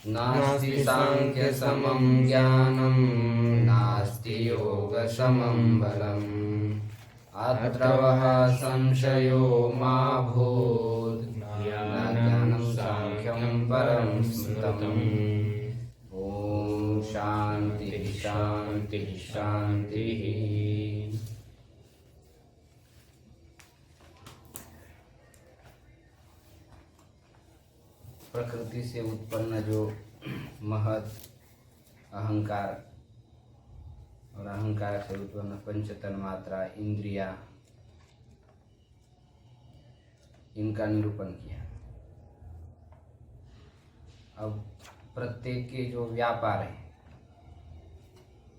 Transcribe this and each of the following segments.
नास्ति सांख्यसमं ज्ञानं नास्ति योगसमं बलम् अत्र वः संशयो मा भूत् न ज्ञानं सांख्यं परं स्मृतम्। ॐ शान्तिः शान्तिः शान्तिः। प्रकृति से उत्पन्न जो महत अहंकार और अहंकार से उत्पन्न पंचतन मात्रा इंद्रिया, इनका निरूपण किया। अब प्रत्येक के जो व्यापार है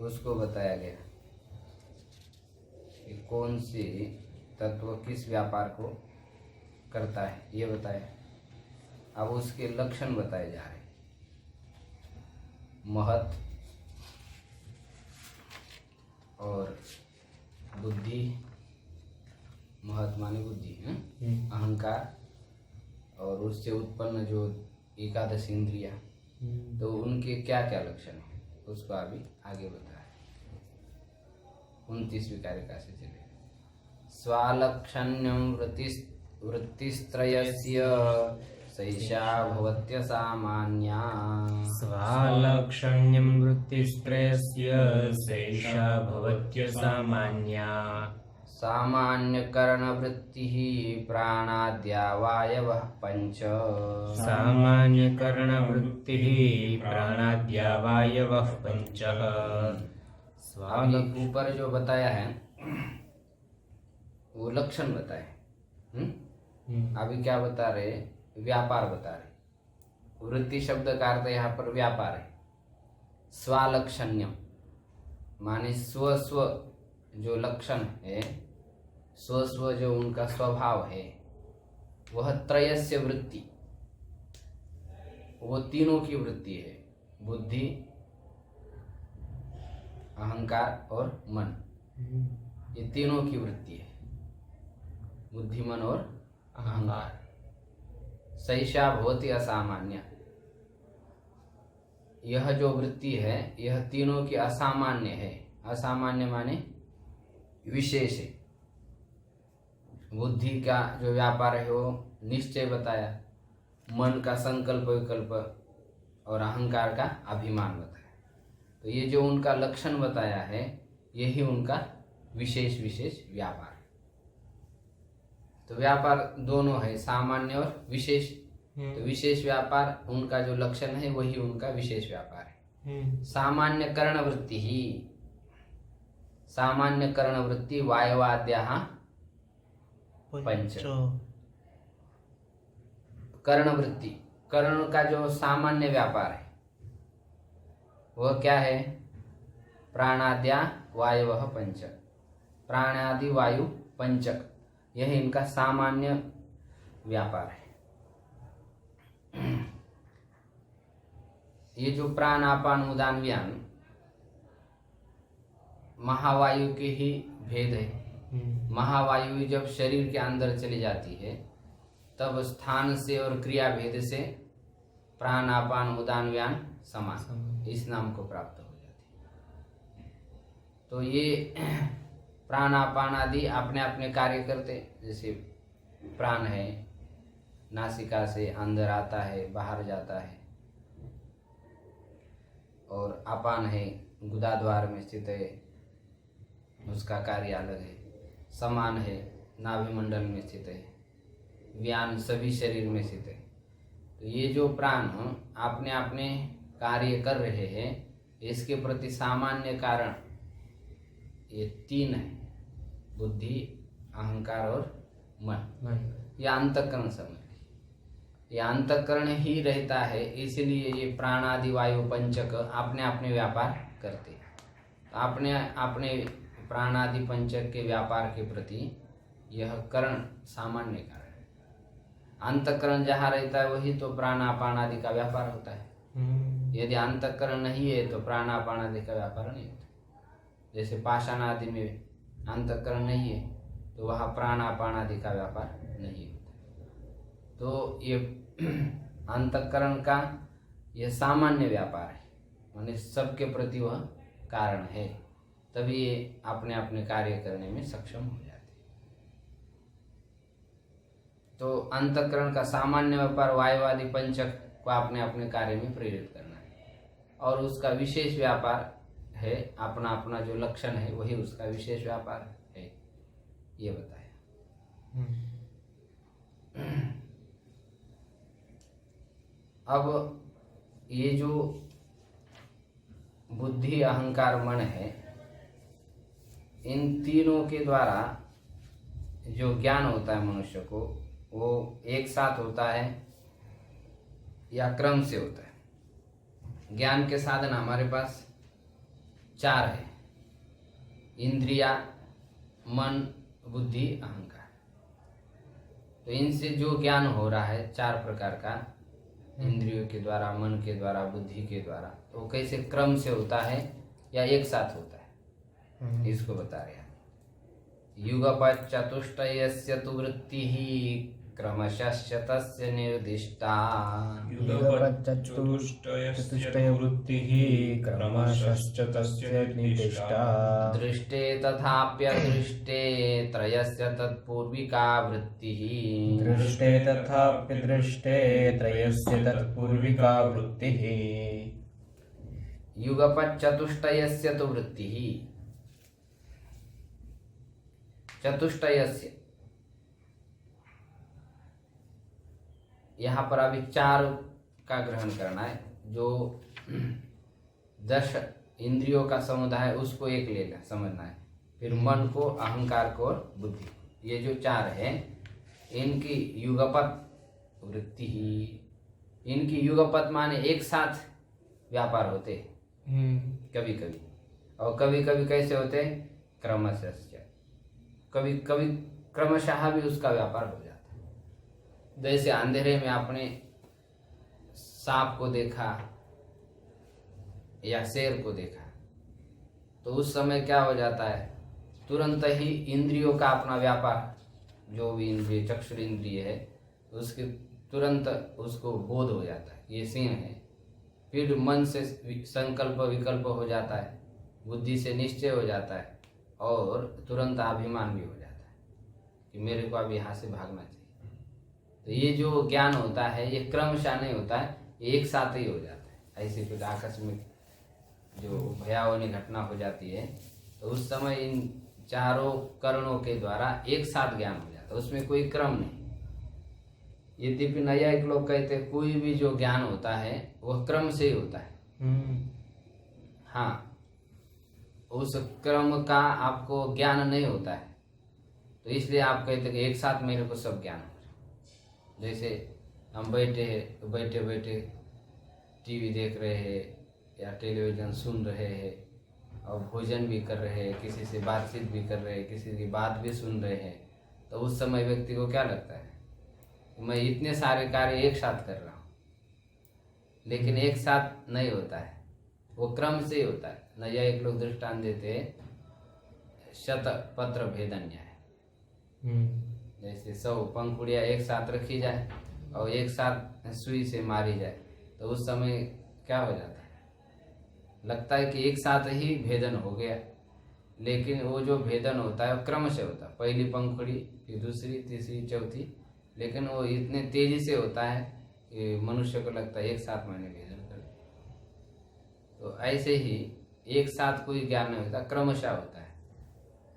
उसको बताया गया कि कौन से तत्व किस व्यापार को करता है, ये बताया। अब उसके लक्षण बताए जा रहे। महत और बुद्धि, महत माने बुद्धि है, अहंकार और उससे उत्पन्न जो एकादश इंद्रिया, तो उनके क्या क्या लक्षण है उसको अभी आगे बताया। 29वीं कारिका से चले। स्वालक्षण्यं वृत्तिस्त्रयस्य सैषा भवत्य सामान्या। स्वालक्षण्यं वृत्तिस्त्रयस्य सैषा भवत्य सामान्या। सामान्यकरणवृत्तिः प्राणाद्यावायवः पञ्च। सामान्यकरणवृत्तिः प्राणाद्यावायवः पञ्च। ऊपर जो बताया है वो लक्षण बताए। अभी क्या बता रहे? व्यापार बता रहे। वृत्ति शब्द का अर्थ यहाँ पर व्यापार है। स्वालक्षण्यम माने स्व स्व जो लक्षण है, स्व स्व जो उनका स्वभाव है, वह त्रयस्य वृत्ति, वो तीनों की वृत्ति है। बुद्धि, अहंकार और मन, ये तीनों की वृत्ति है। बुद्धि, मन और अहंकार। सैषा भवति असामान्य, यह जो वृत्ति है यह तीनों की असामान्य है। असामान्य माने विशेष है। बुद्धि का जो व्यापार है वो निश्चय बताया, मन का संकल्प विकल्प और अहंकार का अभिमान बताया। तो ये जो उनका लक्षण बताया है यही उनका विशेष विशेष व्यापार है। तो व्यापार दोनों है, सामान्य और विशेष। तो विशेष व्यापार उनका जो लक्षण है वही उनका विशेष व्यापार है। सामान्य करण वृत्ति ही, सामान्य करण वृत्ति वायवाद्याः पंच। कर्ण वृत्ति, कर्ण का जो सामान्य व्यापार है वह क्या है? प्राणाद्या वायवः पंच, प्राणादि वायु पंचक, यह इनका सामान्य व्यापार है। ये जो प्राण आपान उदान व्यान महावायु के ही भेद है। महावायु जब शरीर के अंदर चली जाती है तब स्थान से और क्रिया भेद से प्राण आपान उदान व्यान समान इस नाम को प्राप्त हो जाती है। तो ये प्राण आपान आदि अपने अपने कार्य करते। जैसे प्राण है, नासिका से अंदर आता है बाहर जाता है, और अपान है गुदाद्वार में स्थित है, उसका कार्य अलग है। समान है नाभि मंडल में स्थित है। व्यान सभी शरीर में स्थित है। तो ये जो प्राण अपने अपने कार्य कर रहे हैं, इसके प्रति सामान्य कारण ये तीन है, बुद्धि, अहंकार और मन। यह अंतःकरण समझ, ये अंतःकरण ही रहता है, इसलिए ये प्राणादि वायु पंचक अपने अपने व्यापार करते हैं। तो अपने अपने प्राणादि पंचक के व्यापार के प्रति यह करण सामान्य कारण है। अंतःकरण जहाँ रहता है वही तो प्राणापान आदि का व्यापार होता है। यदि अंतःकरण नहीं है तो प्राणापान आदि का व्यापार नहीं होता। जैसे पाषाण आदि में अंतःकरण नहीं है तो वहाँ प्राणापान आदि का व्यापार नहीं होता। तो ये अंतःकरण का यह सामान्य व्यापार है, माने सबके प्रति वह कारण है, तभी ये अपने अपने कार्य करने में सक्षम हो जाते हैं। तो अंतःकरण का सामान्य व्यापार वायुवादी पंचक को अपने अपने कार्य में प्रेरित करना है, और उसका विशेष व्यापार है, अपना अपना जो लक्षण है वही उसका विशेष व्यापार है, ये बताया। अब ये जो बुद्धि अहंकार मन है, इन तीनों के द्वारा जो ज्ञान होता है मनुष्य को, वो एक साथ होता है या क्रम से होता है। ज्ञान के साधन हमारे पास 4 है, इंद्रिया, मन, बुद्धि, अहंकार। तो इनसे जो ज्ञान हो रहा है 4 प्रकार का, इंद्रियों के द्वारा, मन के द्वारा, बुद्धि के द्वारा, तो वो कैसे क्रम से होता है या एक साथ होता है, इसको बता रहे हैं। युगपत् चतुष्टयस्य तु वृत्तिः क्रमशस्य तस्य निर्दिष्टा। युगपच्चतुष्टय वृत्तिः क्रमशश्च तस्य निर्दिष्टा। दृष्टे तथाप्यदृष्टे त्रयस्य तत्पूर्विका वृत्तिः। दृष्टे तथाप्यदृष्टे त्रयस्य तत्पूर्विका वृत्तिः। युगपत् चतुष्टयस्य तु वृत्तिः। चतुष्टयस्य, यहाँ पर अभी 4 का ग्रहण करना है। जो 10 इंद्रियों का समुदाय उसको एक लेना समझना है, फिर मन को, अहंकार को और बुद्धि, ये जो 4 है इनकी युगपत वृत्ति ही। इनकी युगपत माने एक साथ व्यापार होते कभी कभी, और कभी कभी कैसे होते क्रमशः, कभी कभी क्रमशः भी उसका व्यापार हो जाता है। जैसे अंधेरे में आपने सांप को देखा या शेर को देखा, तो उस समय क्या हो जाता है, तुरंत ही इंद्रियों का अपना व्यापार, जो भी इंद्रिय, चक्षुर इंद्रिय है, उसके तुरंत उसको बोध हो जाता है ये सिंह है। फिर मन से संकल्प विकल्प हो जाता है, बुद्धि से निश्चय हो जाता है, और तुरंत अभिमान भी हो जाता है कि मेरे को अब यहाँ से भागना चाहिए। तो ये जो ज्ञान होता है ये क्रमशः नहीं होता है, एक साथ ही हो जाता है। ऐसे कुछ आकस्मिक जो भयावनी घटना हो जाती है, तो उस समय इन 4 करणों के द्वारा एक साथ ज्ञान हो जाता है, उसमें कोई क्रम नहीं। यद्यपि नैयायिक लोग कहते हैं कोई भी जो ज्ञान होता है वह क्रम से ही होता है। हाँ, उस क्रम का आपको ज्ञान नहीं होता है, तो इसलिए आप कहते हैं कि एक साथ मेरे को सब ज्ञान हो जाए। जैसे हम बैठे बैठे टीवी देख रहे हैं या टेलीविज़न सुन रहे हैं, और भोजन भी कर रहे हैं, किसी से बातचीत भी कर रहे हैं, किसी की बात भी सुन रहे हैं, तो उस समय व्यक्ति को क्या लगता है, मैं इतने सारे कार्य एक साथ कर रहा हूँ, लेकिन एक साथ नहीं होता है, वो क्रम से ही होता है। नैयायिक लोग दृष्टांत देते हैं 100 पत्र भेदन न्याय। जैसे 100 पंखुड़ियाँ एक साथ रखी जाए और एक साथ सुई से मारी जाए, तो उस समय क्या हो जाता है, लगता है कि एक साथ ही भेदन हो गया, लेकिन वो जो भेदन होता है वो क्रम से होता है। पहली पंखुड़ी, फिर दूसरी, तीसरी, चौथी, लेकिन वो इतने तेजी से होता है कि मनुष्य को लगता है एक साथ मैंने भेदन कर दिया। तो ऐसे ही एक साथ कोई ज्ञान नहीं होता, क्रमशः होता है।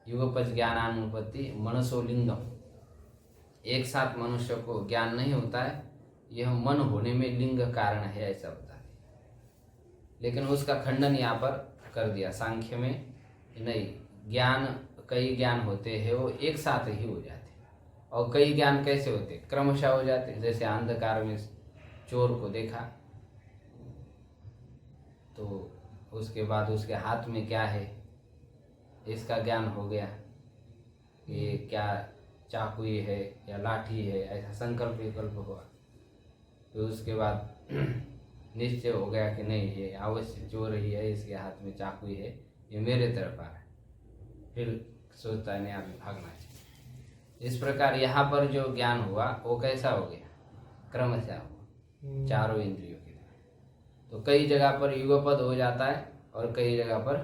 युगपच ज्ञानानुपत्ति मनसो लिंगम, एक साथ मनुष्य को ज्ञान नहीं होता है, यह मन होने में लिंग कारण है, ऐसा बता दिया। लेकिन उसका खंडन यहाँ पर कर दिया सांख्य में, नहीं, ज्ञान, कई ज्ञान होते हैं वो एक साथ ही हो जाते, और कई ज्ञान कैसे होते, क्रमशः हो जाते। जैसे अंधकार में चोर को देखा, तो उसके बाद उसके हाथ में क्या है इसका ज्ञान हो गया, ये क्या चाकू है या लाठी है, ऐसा संकल्प विकल्प हुआ। फिर उसके बाद निश्चय हो गया कि नहीं, ये अवश्य चोर ही है, इसके हाथ में चाकू है, ये मेरे तरफ आ रहा है। फिर सोचता है नहीं, अभी भागना चाहिए। इस प्रकार यहाँ पर जो ज्ञान हुआ वो कैसा हो गया, क्रमशः हुआ, 4 इंद्रियों के द्वारा। तो कई जगह पर युगपद हो जाता है और कई जगह पर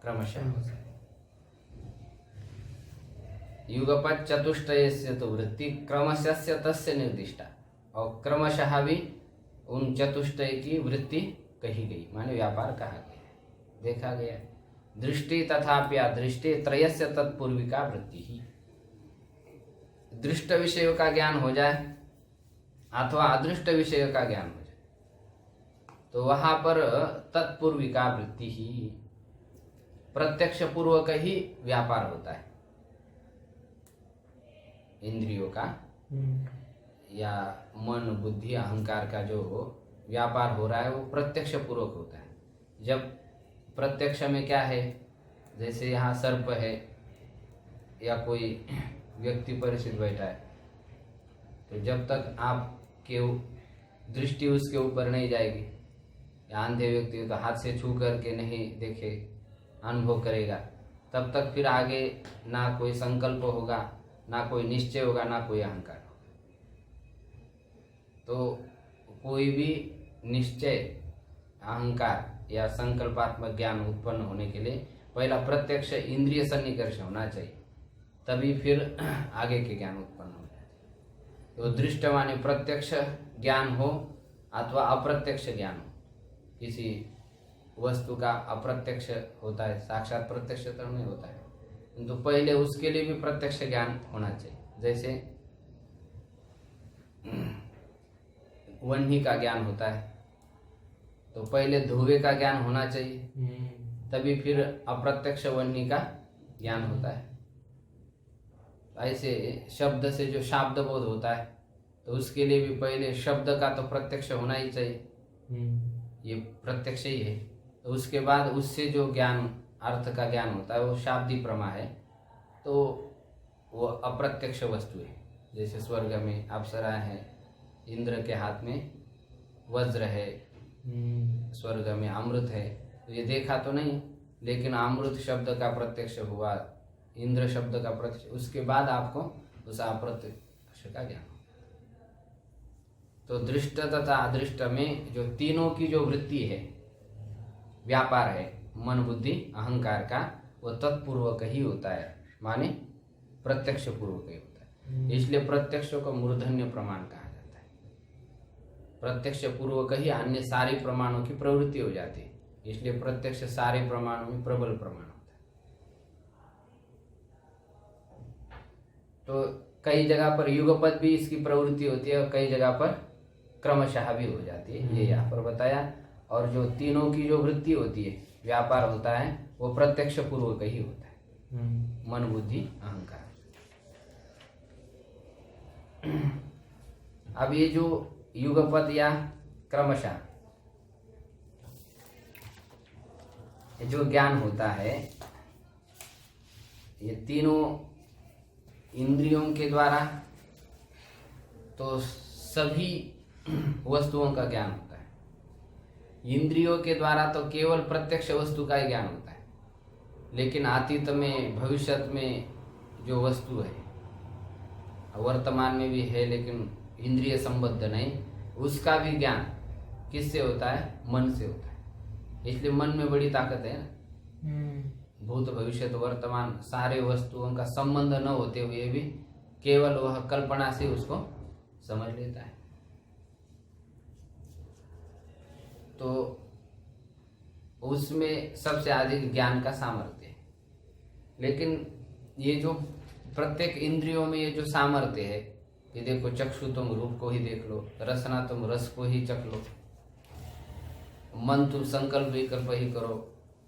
क्रमशः होता है। युगपद चतुष्टयस्य तो वृत्ति क्रमशस्य तस्य निर्दिष्टा, और क्रमशः भी उन चतुष्टय की वृत्ति कही गई, माने व्यापार कहा गया है, देखा गया। दृष्टि तथाप्या दृष्टि त्रयस्य तत्पूर्विका वृत्ति ही, दृष्ट विषयों का ज्ञान हो जाए अथवा अदृष्ट विषय का ज्ञान हो जाए तो वहां पर तत्पूर्विका वृत्ति ही, प्रत्यक्ष पूर्वक ही व्यापार होता है इंद्रियों का या मन बुद्धि अहंकार का जो व्यापार हो रहा है वो प्रत्यक्ष पूर्वक होता है। जब प्रत्यक्ष में क्या है, जैसे यहाँ सर्प है या कोई व्यक्ति परिचित बैठा है, तो जब तक आपके दृष्टि उसके ऊपर नहीं जाएगी, या अंधे व्यक्ति तो हाथ से छू करके नहीं देखे अनुभव करेगा, तब तक फिर आगे ना कोई संकल्प होगा, ना कोई निश्चय होगा, ना कोई अहंकार होगा। तो कोई भी निश्चय अहंकार या संकल्पात्मक ज्ञान उत्पन्न होने के लिए पहला प्रत्यक्ष इंद्रिय सन्निकर्ष होना चाहिए, तभी फिर आगे के ज्ञान उत्पन्न हो जाते। तो दृष्ट माने प्रत्यक्ष ज्ञान हो अथवा अप्रत्यक्ष ज्ञान हो, किसी वस्तु का अप्रत्यक्ष होता है, साक्षात प्रत्यक्ष तो नहीं होता है, किंतु पहले उसके लिए भी प्रत्यक्ष ज्ञान होना चाहिए। जैसे वह्नि का ज्ञान होता है तो पहले धुएं का ज्ञान होना चाहिए, तभी फिर अप्रत्यक्ष वह्नि का ज्ञान होता है। ऐसे शब्द से जो शाब्द बोध होता है तो उसके लिए भी पहले शब्द का तो प्रत्यक्ष होना ही चाहिए, ये प्रत्यक्ष ही है। तो उसके बाद उससे जो ज्ञान अर्थ का ज्ञान होता है वो शाब्दी प्रमा है, तो वो अप्रत्यक्ष वस्तु है। जैसे स्वर्ग में अप्सराएं हैं, इंद्र के हाथ में वज्र है, स्वर्ग में अमृत है, तो ये देखा तो नहीं, लेकिन अमृत शब्द का प्रत्यक्ष हुआ, इंद्र शब्द का प्रत्यक्ष, उसके बाद आपको उस अप्रत्यक्ष का ज्ञान हो। तो दृष्ट तथा अदृष्ट में जो तीनों की जो वृत्ति है, व्यापार है मन बुद्धि अहंकार का, वो तत्पूर्वक ही होता है, माने प्रत्यक्ष पूर्वक ही होता है। इसलिए प्रत्यक्ष को मूर्धन्य प्रमाण कहा जाता है। प्रत्यक्ष पूर्वक ही अन्य सारे प्रमाणों की प्रवृत्ति हो जाती है, इसलिए प्रत्यक्ष सारे प्रमाणों में प्रबल प्रमाण होता है। तो कई जगह पर युगपद भी इसकी प्रवृत्ति होती है और कई जगह पर क्रमशः भी हो जाती है, ये यहाँ पर बताया। और जो तीनों की जो वृत्ति होती है, व्यापार होता है, वो प्रत्यक्ष पूर्वक ही होता है, मन बुद्धि अहंकार। अब ये जो युगपद या क्रमशः जो ज्ञान होता है, ये तीनों इंद्रियों के द्वारा तो सभी वस्तुओं का ज्ञान होता है। इंद्रियों के द्वारा तो केवल प्रत्यक्ष वस्तु का ही ज्ञान होता है, लेकिन अतीत में भविष्य में जो वस्तु है, वर्तमान में भी है लेकिन इंद्रिय संबद्ध नहीं, उसका भी ज्ञान किससे होता है? मन से होता है। इसलिए मन में बड़ी ताकत है ना। भूत भविष्य तो वर्तमान सारे वस्तुओं का संबंध न होते हुए भी केवल वह कल्पना से उसको समझ लेता है। तो उसमें सबसे अधिक ज्ञान का सामर्थ्य है। लेकिन ये जो प्रत्येक इंद्रियों में ये जो सामर्थ्य है, ये देखो, चक्षु तुम रूप को ही देख लो, रसना तुम रस को ही चख लो, मन तुम संकल्प विकल्प ही करो,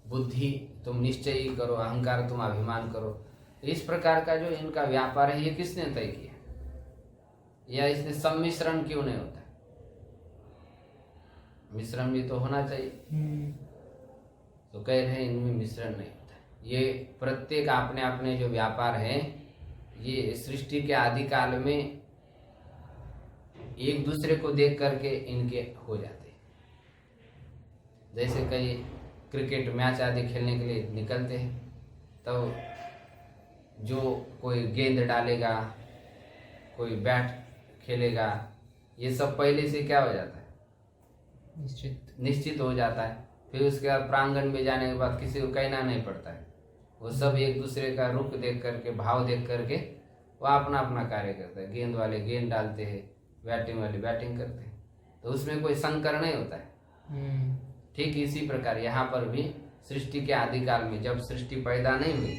बुद्धि तुम निश्चय ही करो, अहंकार तुम अभिमान करो। इस प्रकार का जो इनका व्यापार है, ये किसने तय किया? या इसने सम्मिश्रण क्यों नहीं होता? मिश्रण भी तो होना चाहिए। तो कह रहे हैं इनमें मिश्रण नहीं होता। ये प्रत्येक अपने अपने जो व्यापार है, ये सृष्टि के आदि काल में एक दूसरे को देख करके इनके हो जाते हैं। जैसे कई क्रिकेट मैच आदि खेलने के लिए निकलते हैं, तो जो कोई गेंद डालेगा, कोई बैट खेलेगा, ये सब पहले से क्या हो जाता है? निश्चित हो जाता है। फिर उसके बाद प्रांगण में जाने के बाद किसी को कहना नहीं पड़ता है, वो सब एक दूसरे का रुख देख करके, भाव देख करके वो अपना अपना कार्य करते हैं। गेंद वाले गेंद डालते हैं, बैटिंग वाले बैटिंग करते हैं, तो उसमें कोई संकर नहीं होता है। ठीक इसी प्रकार यहाँ पर भी सृष्टि के आदिकाल में जब सृष्टि पैदा नहीं हुई,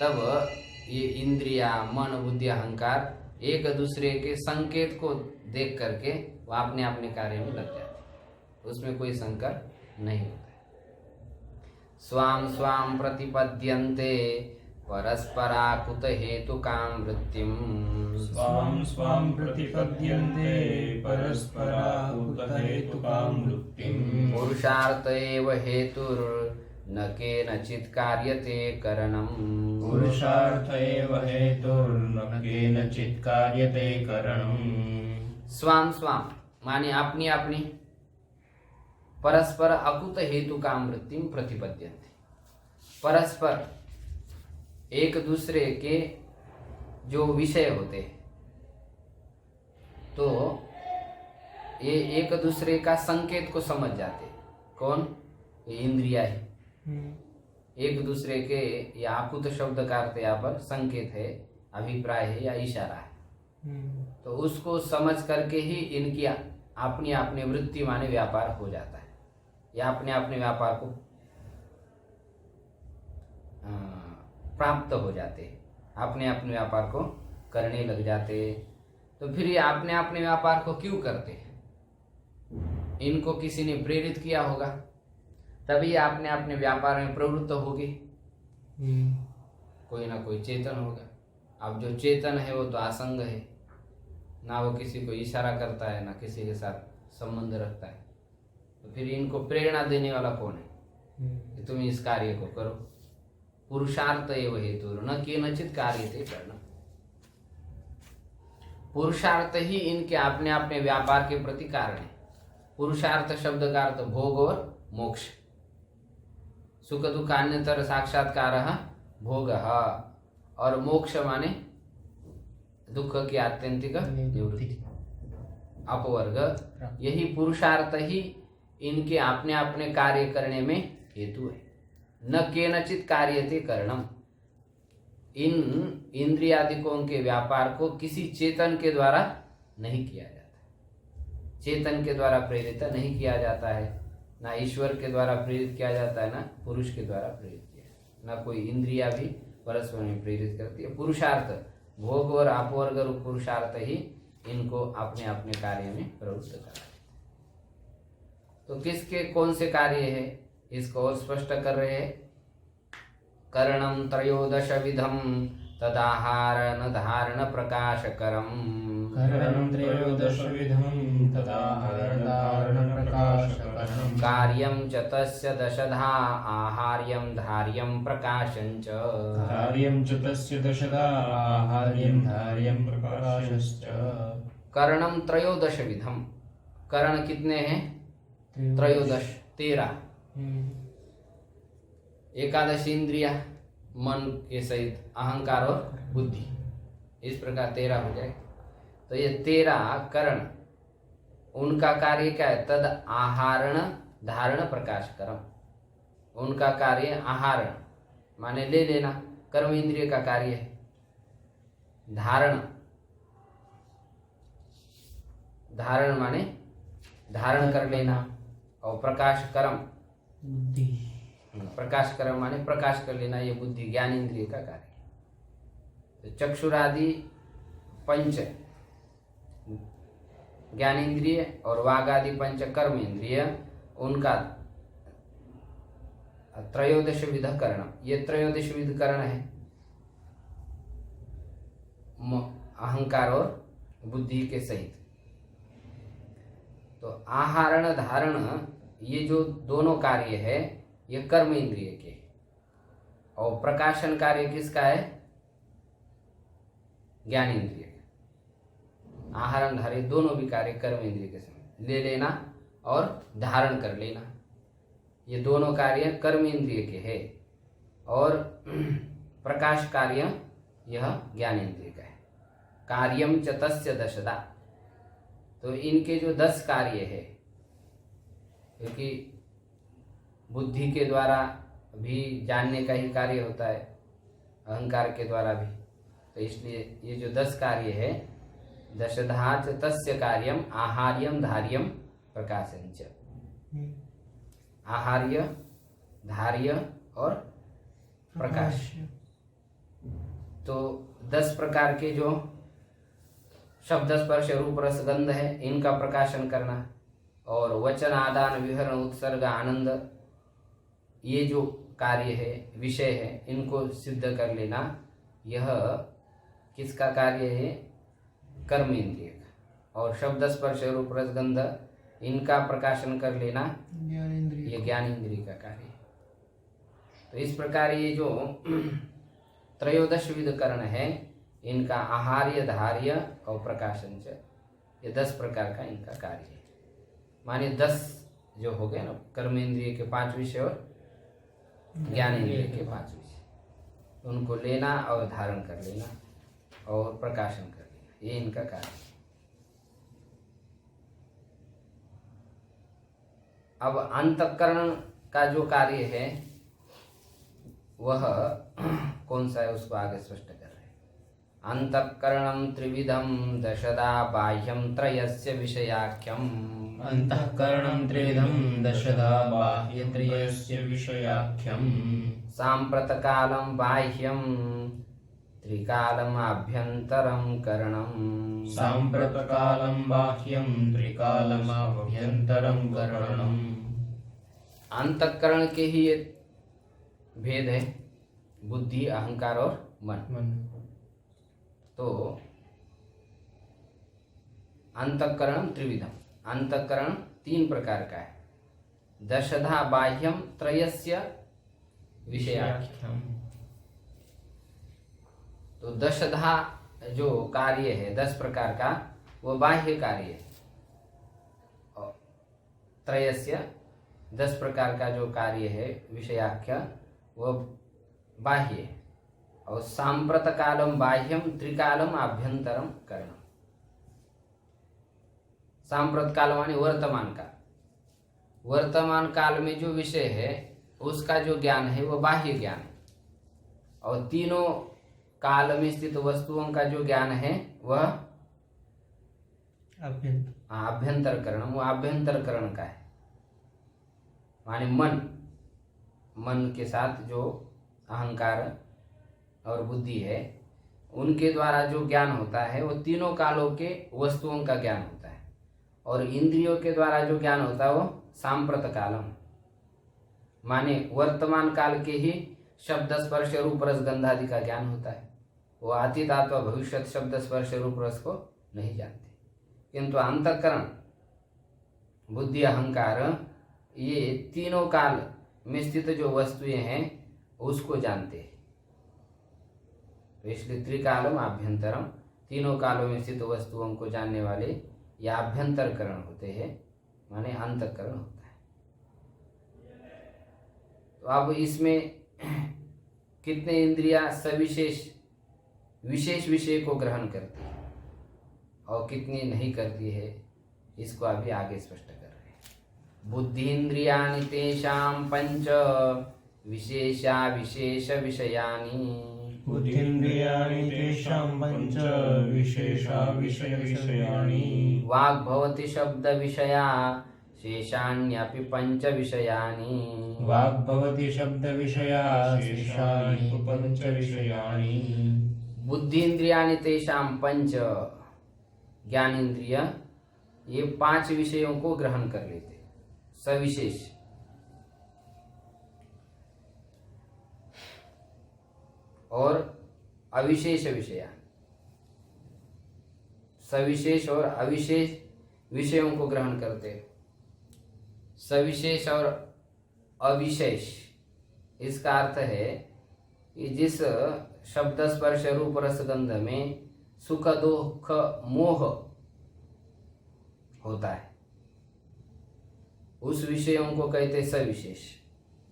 तब ये इंद्रिया, मन, बुद्धि, अहंकार एक दूसरे के संकेत को देख करके वो अपने अपने कार्य में लग जाते, उसमें कोई संकर नहीं होता है। स्वाम स्वाम प्रतिपद्यन्ते परस्पराकुत हेतुकाम वृत्तिम। स्वाम स्वाम प्रतिपद्यन्ते परस्पराकुत हेतुकाम वृत्तिम। पुरुषार्थ एव हेतुर्न केनचित् कार्यते करणम्। पुरुषार्थ एव हेतुर्न केनचित् कार्यते करणम्। स्वाम स्वाम माने अपनी अपनी, परस्पर अकुत हेतु काम वृत्तिम प्रतिपद्यन्ते। परस्पर एक दूसरे के जो विषय होते हैं, तो ये एक दूसरे का संकेत को समझ जाते हैं। कौन? ये इंद्रिया है। एक दूसरे के, या आकुत शब्द का अर्थ यहाँ पर संकेत है, अभिप्राय है या इशारा है। तो उसको समझ करके ही इनकी अपनी अपनी वृत्ति माने व्यापार हो जाता है, या अपने अपने व्यापार को प्राप्त हो जाते हैं, अपने अपने व्यापार को करने लग जाते हैं। तो फिर ये अपने अपने व्यापार को क्यों करते हैं? इनको किसी ने प्रेरित किया होगा, तभी अपने अपने व्यापार में प्रवृत्त होगी। कोई ना कोई चेतन होगा। अब जो चेतन है वो तो असंग है, ना वो किसी को इशारा करता है, ना किसी के साथ संबंध रखता है। तो फिर इनको प्रेरणा देने वाला कौन है कि तुम इस कार्य को करो? पुरुषार्थ एव हेतु न केनचित् कार्यते करणम्। पुरुषार्थ ही इनके अपने अपने व्यापार के प्रति कारण है। पुरुषार्थ शब्द का अर्थ भोग और मोक्ष। सुख दुखान्यतर साक्षात्कारः भोगः, और मोक्ष माने दुख की आत्यंतिक निवृत्ति, अपवर्ग। यही पुरुषार्थ ही इनके अपने अपने कार्य करने में हेतु है। न केनचित् कार्यते करणम्। इन इंद्रियादिकों के व्यापार को किसी चेतन के द्वारा नहीं किया जाता, चेतन के द्वारा प्रेरित नहीं किया जाता है, ना ईश्वर के द्वारा प्रेरित किया जाता है, ना पुरुष के द्वारा प्रेरित किया, ना कोई इंद्रिया भी परस्पर में प्रेरित करती है। पुरुषार्थ, भोग और अपवर्ग रूप पुरुषार्थ ही इनको अपने अपने कार्य में प्रवृत्त कराते। तो किसके कौन से कार्य है इसको और स्पष्ट कर रहे हैं। करणं त्रयोदश विधम तदाहारण धारण प्रकाशकरम्। करणं त्रयोदश विधम तदाहारण धारण प्रकाशकरम्। कार्यं च तस्य दशधा आहार्यं धार्यं प्रकाशं च। कार्यं च तस्य दशधा आहार्यं धार्यं प्रकाशश्च। करणं त्रयोदश विधम। करण कितने हैं? त्रयोदश, 13। एकादश इंद्रिया मन के सहित अहंकार और बुद्धि, इस प्रकार 13 हो जाए। तो ये 13 करण, उनका कार्य क्या है? तद आहारण धारण प्रकाश कर्म। उनका कार्य आहारण माने ले लेना, कर्म इंद्रिय का कार्य है। धारण, धारण माने धारण कर लेना, और प्रकाश कर्म बुद्धि, प्रकाश कर्म माने प्रकाश कर लेना, ये बुद्धि ज्ञान इंद्रिय का कार्य। तो चक्षुरादि पंच ज्ञान इंद्रिय और वाग आदि पंच कर्म इंद्रिय, उनका त्रयोदश विध करण, ये त्रयोदश विध करण है। अहंकार और बुद्धि के सहित। तो आहारण धारण ये जो दोनों कार्य है ये कर्म इंद्रिय के, और प्रकाशन कार्य किसका है? ज्ञान इंद्रिय का। आहारण धारण दोनों भी कार्य कर्म इंद्रिय के समय ले लेना और धारण कर लेना, ये दोनों कार्य कर्म इंद्रिय के है, और प्रकाश कार्य यह ज्ञान इंद्रिय का है। कार्यम च तस्य दशदा, तो इनके जो 10 कार्य है क्योंकि बुद्धि के द्वारा भी जानने का ही कार्य होता है, अहंकार के द्वारा भी। तो इसलिए ये जो 10 कार्य है, दशधा च तस्य कार्यम आहार्यम धार्यम प्रकाशंच। आहार्य, धार्य और प्रकाश। तो 10 प्रकार के जो शब्द स्पर्श रूप रस गंध है, इनका प्रकाशन करना, और वचन आदान विहरण उत्सर्ग आनंद, ये जो कार्य है, विषय है, इनको सिद्ध कर लेना, यह किसका कार्य है? कर्म इंद्रिय का। और शब्द स्पर्श रूप रस गंध, इनका प्रकाशन कर लेना ये ज्ञान इंद्रिय का कार्य है। तो इस प्रकार ये जो त्रयोदश विध करण है, इनका आहार्य, धार्य और प्रकाशन, ये 10 प्रकार का इनका कार्य है। माने 10 जो हो गए ना, कर्म इंद्रिय के 5 विषय और ज्ञान इंद्रिय के 5 विषय, उनको लेना और धारण कर लेना और प्रकाशन कर लेना, ये इनका कार्य है। अब अंतःकरण का जो कार्य है वह कौन सा है, उसको आगे स्पष्ट कर रहे हैं। अंतःकरणं त्रिविधं दशदा बाह्यं त्रयस्य विषयाख्यम्। अंतःकरणं त्रिविधं दशधा बाह्यत्रयस्य विषयाख्यम्। साम्प्रतकालं बाह्यं त्रिकालम् आभ्यन्तरं करणम्। साम्प्रतकालं बाह्यं त्रिकालम् आभ्यन्तरं करणम्। अंतःकरण के ही ये भेद है, बुद्धि, अहंकार और मन। तो अंतःकरण त्रिविधम, अंतःकरण 3 प्रकार का है। दशधा बाह्यम त्रयस्य विषयाख्यम। तो दशधा जो कार्य है 10 प्रकार का, वो बाह्य कार्य है। और त्रयस्य 10 प्रकार का जो कार्य है विषयाख्य, वो बाह्य है। और सांप्रत कालम बाह्यम त्रिकालम आभ्यंतरम करणम। सांप्रत काल माने वर्तमान काल। वर्तमान काल में जो विषय है उसका जो ज्ञान है वो बाह्य ज्ञान है। और तीनों काल में स्थित वस्तुओं का जो ज्ञान है वह आभ्यंतर करणम, वो आभ्यंतर करण का है। माने मन के साथ जो अहंकार और बुद्धि है, उनके द्वारा जो ज्ञान होता है वो तीनों कालों के वस्तुओं का ज्ञान होता है। और इंद्रियों के द्वारा जो ज्ञान होता है वो सांप्रत कालम, माने वर्तमान काल के ही शब्द स्पर्श रूप रस गंध आदि का ज्ञान होता है। वो अतीत अथवा भविष्य शब्द स्पर्श रूप रस को नहीं जानते। किंतु अंतःकरण, बुद्धि, अहंकार, ये तीनों काल में स्थित जो वस्तुएं हैं उसको जानते हैं। तो इसलिए त्रिकालम आभ्यंतरम, तीनों कालों में स्थित वस्तुओं को जानने वाले या आभ्यंतरकरण होते हैं, माने अंतःकरण होता है। तो अब इसमें कितने इंद्रियां सविशेष विशेष विषय को ग्रहण करती है और कितनी नहीं करती है, इसको अभी आगे स्पष्ट कर रहे हैं। बुद्धि इंद्रियाणि तेषां पंच विशेषा विशेष विषयानि। बुद्धीन्द्रियाणि तेषां पंच विशेषा विषय विषयाणि। वाग् भवति शब्द विषया शेषाण्यपि पंच विषयानि। वाग् भवति शब्द विषया शेषाणि पंच विषयानि। बुद्धि इंद्रियाणि तेषां पंच, ज्ञान इंद्रिय ये 5 विषयों को ग्रहण कर लेते सविशेष। और अविशेष विषया, सविशेष और अविशेष विषयों को ग्रहण करते। सविशेष और अविशेष, इसका अर्थ है कि जिस शब्द स्पर्श रूप रस गंध में सुख दुख मोह होता है, उस विषयों को कहते सविशेष।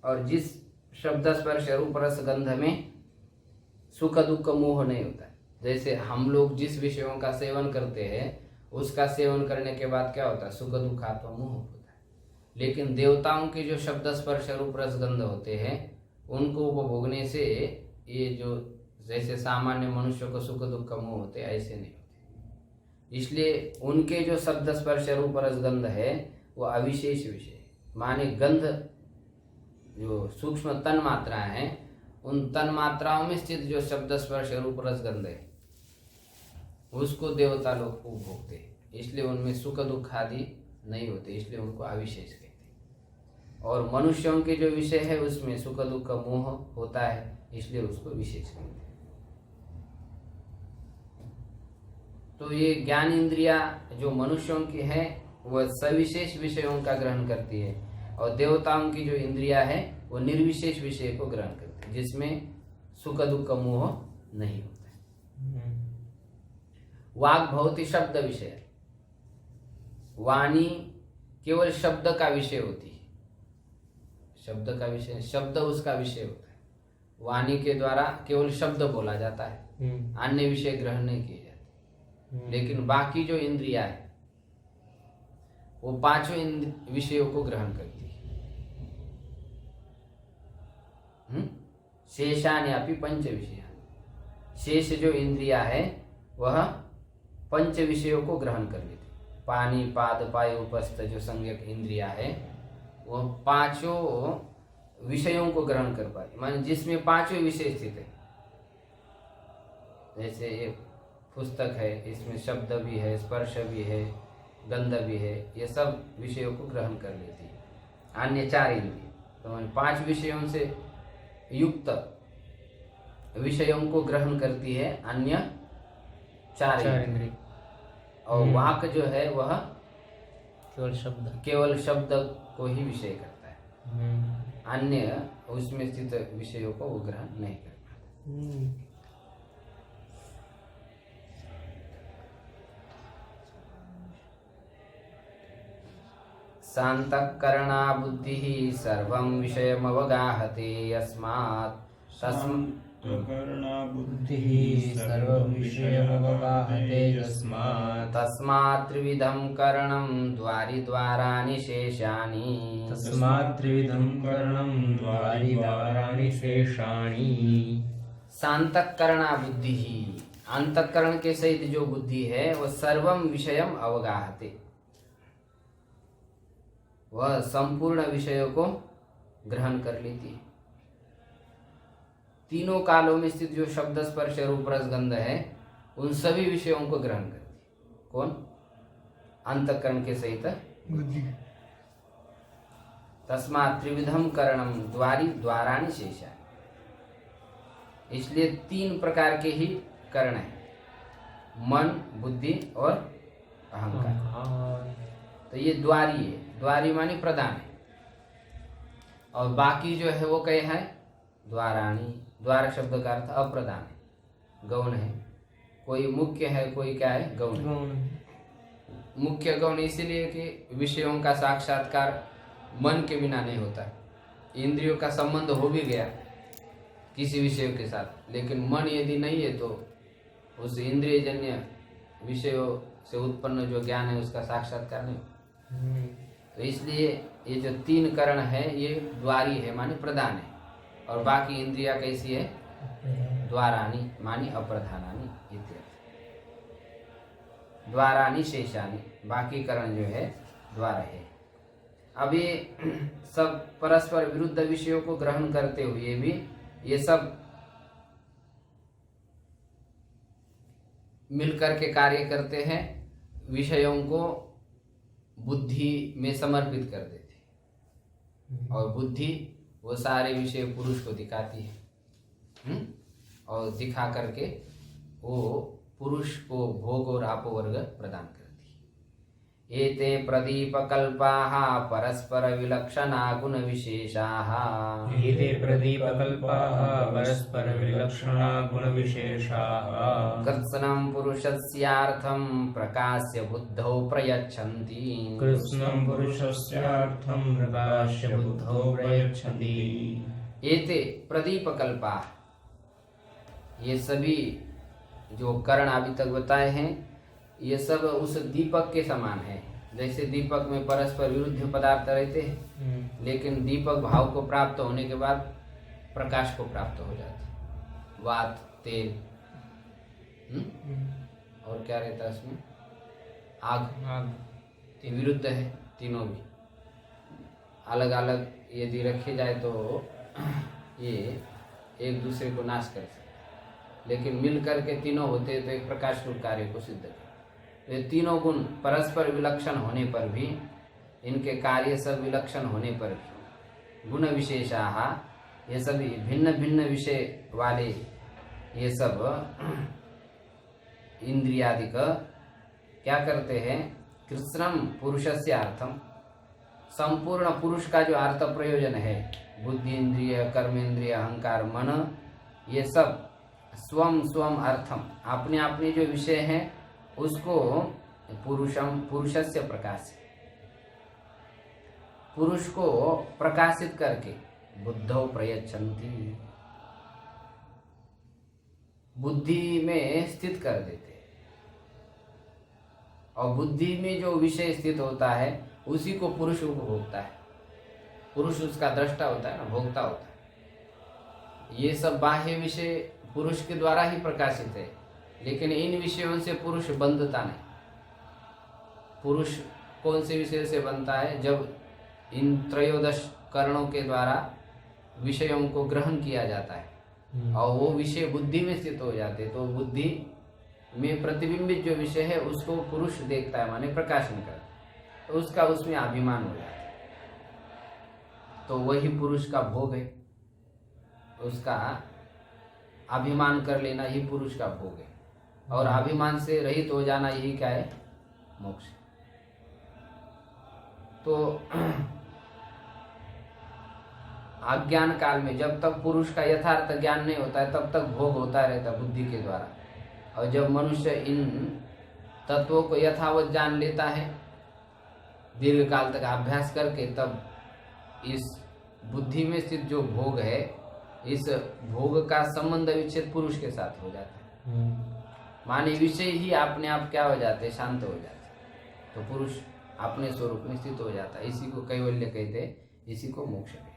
और जिस शब्द स्पर्श रूप रस गंध में सुख दुख मोह नहीं होता है, जैसे हम लोग जिस विषयों का सेवन करते हैं उसका सेवन करने के बाद क्या होता है, सुख दुख अथवा मोह होता है। लेकिन देवताओं के जो शब्द स्पर्श रूप रसगंध होते हैं उनको उपभोगने से ये जो जैसे सामान्य मनुष्य को सुख दुख का मोह होते ऐसे नहीं होते। इसलिए उनके जो शब्द स्पर्श रूप रसगंध है वो अविशेष विषय माने गंध जो सूक्ष्म तन मात्राएं हैं उन तन मात्राओं में स्थित जो शब्द स्पर्श रूप रसगंध है उसको देवता लोग उपभोगते हैं, इसलिए उनमें सुख दुख आदि नहीं होते, इसलिए उनको अविशेष कहते हैं। और मनुष्यों के जो विषय है उसमें सुख दुख का मोह होता है, इसलिए उसको विशेष कहते हैं। तो ये ज्ञान इंद्रिया जो मनुष्यों की है वह सविशेष विषयों का ग्रहण करती है और देवताओं की जो इंद्रिया है वो निर्विशेष विषय को ग्रहण करती है जिसमें सुख दुख का मोह नहीं होता है। वाक भौतिक शब्द विषय, वाणी केवल शब्द का विषय होती है, शब्द का विषय, शब्द उसका विषय होता है। वाणी के द्वारा केवल शब्द बोला जाता है, अन्य विषय ग्रहण नहीं किए जाते। लेकिन बाकी जो इंद्रिया है वो पांचों विषयों को ग्रहण करती है। शेषान्यापि पंच विषय, शेष जो इंद्रिया है वह पंच विषयों को ग्रहण कर लेती। पानी पाद पायु उपस्थ जो संज्ञक इंद्रिया है वह पांचों विषयों को ग्रहण कर पाती, माने जिसमें पांचों विषय स्थित है। जैसे एक पुस्तक है, इसमें शब्द भी है, स्पर्श भी है, गंध भी है, ये सब विषयों को ग्रहण कर लेती है। अन्य चार इंद्रिय तो पांच विषयों से युक्त विषयों को ग्रहण करती है अन्य चार इंद्रिय। और वाक जो है वह केवल शब्द को ही विषय करता है, अन्य उसमें स्थित विषयों को वो ग्रहण नहीं करता। शांतकरणा बुद्धि सर्वं विषयमवगाहते यस्मात् तस्मात् त्रिविधं करणं द्वारि द्वाराणि शेषाणि। शांतकरणा बुद्धि, अंतःकरण के सहित जो बुद्धि है वह सर्वं विषयम अवगाहते, वह संपूर्ण विषयों को ग्रहण कर लेती है। तीनों कालों में स्थित जो शब्द स्पर्श रूप रसगंध है उन सभी विषयों को ग्रहण करती है। कौन? अंतःकरण के सहित बुद्धि। तस्मात् त्रिविधम करणम द्वारि द्वाराणि शेषाणि, इसलिए तीन प्रकार के ही करण है, मन बुद्धि और अहंकार। तो ये द्वारी है, द्वारी मानी प्रधान है, और बाकी जो है वो कहे है द्वाराणी। द्वार शब्द का अर्थ अप्रधान है, गौण है। कोई मुख्य है, कोई क्या है, गौण है। मुख्य गौण इसीलिए कि विषयों का साक्षात्कार मन के बिना नहीं होता। इंद्रियों का संबंध हो भी गया किसी विषय के साथ, लेकिन मन यदि नहीं है तो उस इंद्रिय जन्य विषयों से उत्पन्न जो ज्ञान है उसका साक्षात्कार नहीं होता। तो इसलिए ये जो तीन करण है ये द्वारी है मानी प्रधान है, और बाकी इंद्रिया कैसी है, द्वाराणी मानी अप्रधानानी इत्यादि। द्वाराणी शेषानी, बाकी करण जो है द्वार है। अब ये सब परस्पर विरुद्ध विषयों को ग्रहण करते हुए भी ये सब मिलकर के कार्य करते हैं, विषयों को बुद्धि में समर्पित कर देते, और बुद्धि वो सारे विषय पुरुष को दिखाती है, और दिखा करके वो पुरुष को भोग और आपोवर्ग प्रदान करती है। एते प्रदीपकल्पाः परस्पर विलक्षणा गुण विशेषाः। कृत्स्नं पुरुषस्यार्थं प्रकाश्य बुद्धौ प्रयच्छन्ति। एते प्रदीपकल्पाः, ये सभी जो करण अभी तक बताए हैं ये सब उस दीपक के समान है जैसे दीपक में परस्पर विरुद्ध पदार्थ रहते हैं, लेकिन दीपक भाव को प्राप्त होने के बाद प्रकाश को प्राप्त हो जाते हैं। वात, तेल, और क्या रहता है उसमें, आग। ये विरुद्ध है तीनों भी। अलग अलग यदि रखे जाए तो ये एक दूसरे को नाश कर सकते, लेकिन मिल करके तीनों होते तो एक प्रकाश रूप कार्य को सिद्ध करते। ये तीनों गुण परस्पर विलक्षण होने पर भी, इनके कार्य सब विलक्षण होने पर भी, गुण विशेषाः, ये सभी भिन्न भिन्न विषय वाले ये सब इंद्रियादिक क्या करते हैं, कृत्स्नम पुरुषस्य अर्थम, संपूर्ण पुरुष का जो अर्थ प्रयोजन है, बुद्धि इंद्रिय, कर्मेंद्रिय, अहंकार, मन, ये सब स्वम स्वम अर्थम, अपने अपने जो विषय हैं उसको पुरुषस्य प्रकाश, पुरुष को प्रकाशित करके बुद्धौ प्रयच्छन्ति, बुद्धि में स्थित कर देते हैं। और बुद्धि में जो विषय स्थित होता है उसी को पुरुष उपभोगता है। पुरुष उसका दृष्टा होता है ना, भोक्ता होता है। ये सब बाह्य विषय पुरुष के द्वारा ही प्रकाशित है, लेकिन इन विषयों से पुरुष बंधता नहीं। पुरुष कौन से विषय से बनता है, जब इन त्रयोदश करणों के द्वारा विषयों को ग्रहण किया जाता है और वो विषय बुद्धि में स्थित हो जाते, तो बुद्धि में प्रतिबिंबित जो विषय है उसको पुरुष देखता है, माने प्रकाशन करता है, तो उसका उसमें अभिमान हो जाता है। तो वही पुरुष का भोग है, उसका अभिमान कर लेना ही पुरुष का भोग है, और अभिमान से रहित हो जाना यही क्या है, मोक्ष। तो अज्ञान काल में जब तक पुरुष का यथार्थ ज्ञान नहीं होता है तब तक भोग होता रहता बुद्धि के द्वारा, और जब मनुष्य इन तत्वों को यथावत जान लेता है दीर्घ काल तक अभ्यास करके, तब इस बुद्धि में स्थित जो भोग है, इस भोग का संबंध विच्छेद पुरुष के साथ हो जाता है। माने विषय ही अपने आप क्या हो जाते, शांत हो जाते, तो पुरुष अपने स्वरूप में स्थित हो जाता है। इसी को कैवल्य कहते, इसी को मोक्ष कहते।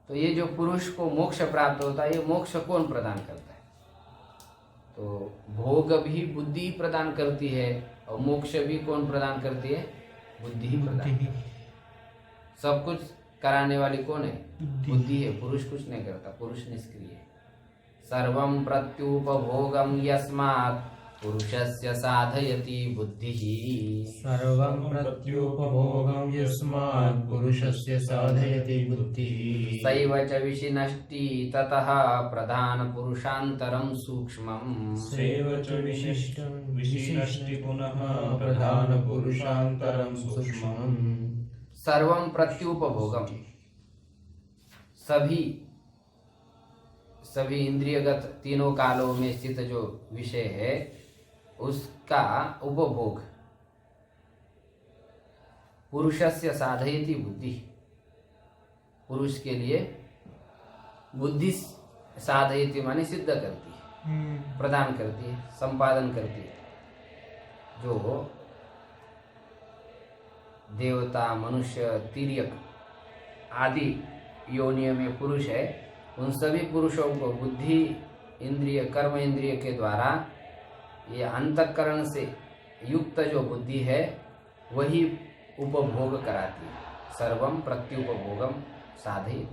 तो ये जो पुरुष को मोक्ष प्राप्त होता है, ये मोक्ष कौन प्रदान करता है? तो भोग भी बुद्धि प्रदान करती है, और मोक्ष भी कौन प्रदान करती है? बुद्धि ही प्रदान। सब कुछ कराने वाली कौन है? बुद्धि है। पुरुष कुछ नहीं करता, पुरुष निष्क्रिय है। सर्वं प्रत्युपभोगं यस्मात् पुरुषस्य साधयति बुद्धिः। सर्वं प्रत्युपभोगं यस्मात् पुरुषस्य साधयति बुद्धिः। सैव च विशिनष्टि ततः प्रधान पुरुषान्तरं सूक्ष्मम्। सैव च विशिष्टि पुनः प्रधान पुरुषान्तरं सूक्ष्मम्। सर्वं प्रत्युपभोगम, सभी इंद्रियगत तीनों कालों में स्थित जो विषय है उसका उपभोग पुरुषस्य साधयति बुद्धि, पुरुष के लिए बुद्धि साधयति माने सिद्ध करती है, प्रदान करती है, संपादन करती है। जो देवता, मनुष्य, तिर्यक आदि योनियों में पुरुष है, उन सभी पुरुषों को बुद्धि इंद्रिय, कर्म इंद्रिय के द्वारा ये अंतःकरण से युक्त जो बुद्धि है वही उपभोग कराती है। सर्वम प्रत्युपभोगम साधयति।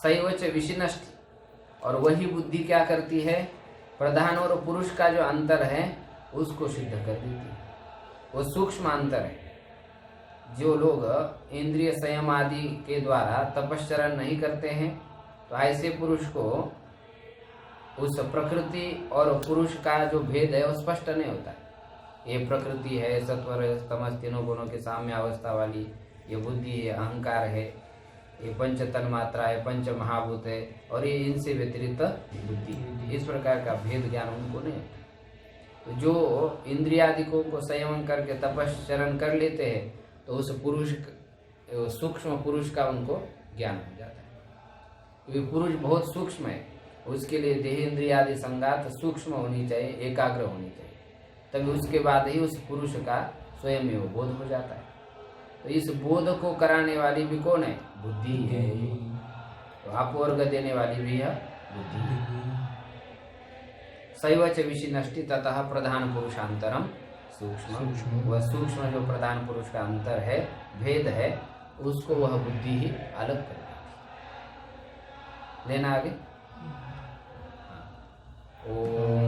सैव च विशिनष्टि, और वही बुद्धि क्या करती है? प्रधान और पुरुष का जो अंतर है उसको सिद्ध कर देती है। वो सूक्ष्म अंतर है। जो लोग इंद्रिय संयम आदि के द्वारा तपश्चरण नहीं करते हैं, तो ऐसे पुरुष को उस प्रकृति और पुरुष का जो भेद है वो स्पष्ट नहीं होता। ये प्रकृति है, सत्वर तमस तीनों गुणों के साम्य अवस्था वाली, ये बुद्धि है, अहंकार है, ये पंच तन्मात्रा है, पंच महाभूत है, और ये इनसे व्यतिरिक्त बुद्धि। इस प्रकार का भेद ज्ञान उनको नहीं होता। तो जो इंद्रियादिकों को संयम करके तपश्चरण कर लेते हैं, तो उस पुरुष, सूक्ष्म पुरुष का उनको ज्ञान हो जाता है। क्योंकि पुरुष बहुत सूक्ष्म है, उसके लिए देह इंद्रियादि संगात सूक्ष्म होनी चाहिए, एकाग्र होनी चाहिए, तभी उसके बाद ही उस पुरुष का स्वयं ही वो बोध हो जाता है। तो इस बोध को कराने वाली भी कौन है? बुद्धि है। तो अपवर्ग देने वाली भी है बुद्धि है। शैवच विशिनष्टि ततः प्रधान पुरुषांतरम सूक्ष्म। वह सूक्ष्म जो प्रधान पुरुष का अंतर है, भेद है, उसको वह बुद्धि ही अलग कर देती है। लेना आगे। ओम